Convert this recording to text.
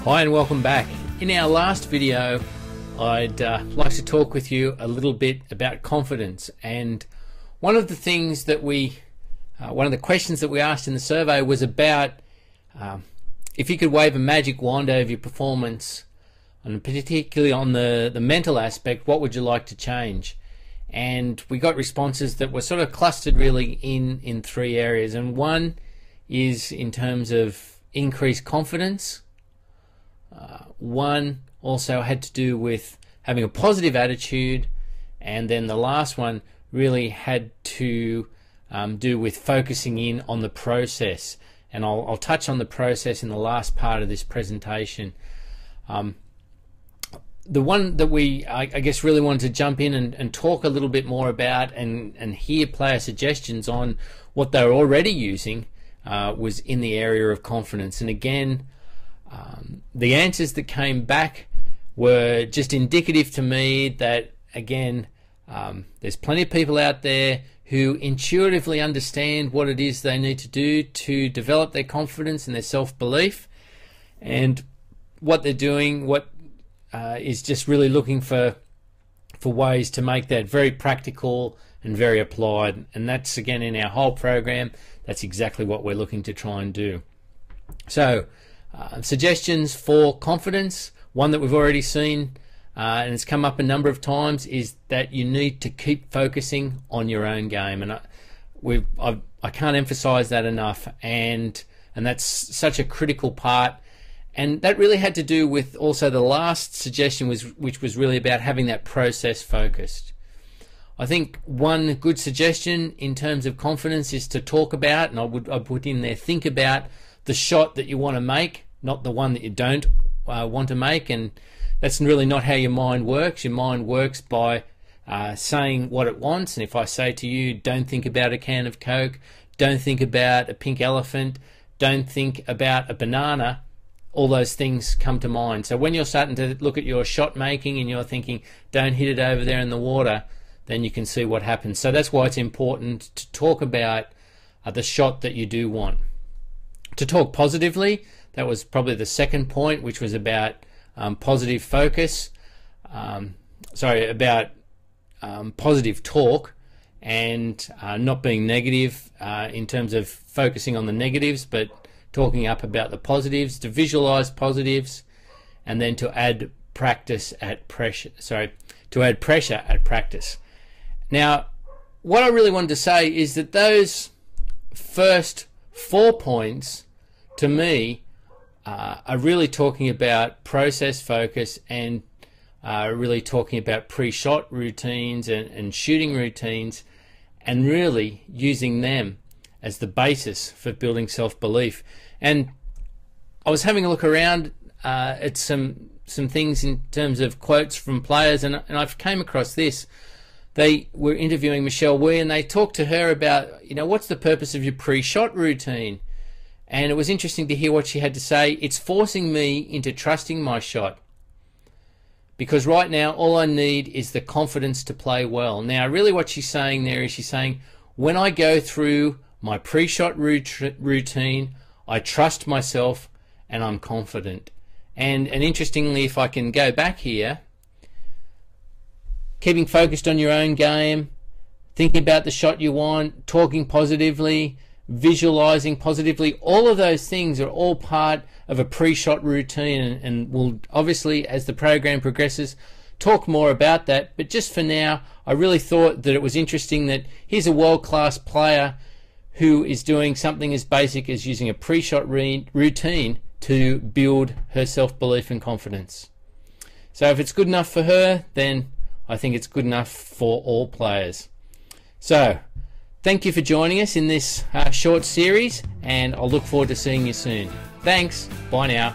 Hi and welcome back. In our last video I'd like to talk with you a little bit about confidence, and one of the things that one of the questions that we asked in the survey was about if you could wave a magic wand over your performance, and particularly on the mental aspect, what would you like to change? And we got responses that were sort of clustered really in three areas, and one is in terms of increased confidence. One also had to do with having a positive attitude, and then the last one really had to do with focusing in on the process, and I'll touch on the process in the last part of this presentation. The one that I guess really wanted to jump in and talk a little bit more about and hear player suggestions on what they're already using was in the area of confidence. And again, the answers that came back were just indicative to me that, again, there's plenty of people out there who intuitively understand what it is they need to do to develop their confidence and their self-belief, and what they're doing is just really looking for ways to make that very practical and very applied. And that's, again, in our whole program, that's exactly what we're looking to try and do. So suggestions for confidence, one that we've already seen and it's come up a number of times, is that you need to keep focusing on your own game, and I can't emphasize that enough, and that's such a critical part. And that really had to do with also the last suggestion, which was really about having that process focused. I think one good suggestion in terms of confidence is to talk about, and I put in there, think about the shot that you want to make, not the one that you don't want to make. And that's really not how your mind works. Your mind works by saying what it wants. And if I say to you, don't think about a can of Coke, don't think about a pink elephant, don't think about a banana, all those things come to mind. So when you're starting to look at your shot making and you're thinking, don't hit it over there in the water, then you can see what happens. So that's why it's important to talk about the shot that you do want. To talk positively, that was probably the second point, which was about positive focus. About positive talk, and not being negative in terms of focusing on the negatives, but talking up about the positives, to visualize positives, and then to add pressure at practice. Now, what I really wanted to say is that those first 4 points, to me, are really talking about process focus, and really talking about pre-shot routines and shooting routines, and really using them as the basis for building self-belief. And I was having a look around at some things in terms of quotes from players, and I've came across this. They were interviewing Michelle Wie, and they talked to her about, what's the purpose of your pre-shot routine? And it was interesting to hear what she had to say. It's forcing me into trusting my shot, because right now all I need is the confidence to play well. Now, really what she's saying there is, she's saying, when I go through my pre-shot routine, I trust myself and I'm confident. And interestingly, if I can go back here, keeping focused on your own game, thinking about the shot you want, talking positively, visualizing positively, all of those things are all part of a pre-shot routine, and we'll obviously, as the program progresses, talk more about that. But just for now, I really thought that it was interesting that here's a world-class player who is doing something as basic as using a pre-shot routine to build her self-belief and confidence. So if it's good enough for her, then I think it's good enough for all players. So thank you for joining us in this short series, and I'll look forward to seeing you soon. Thanks. Bye now.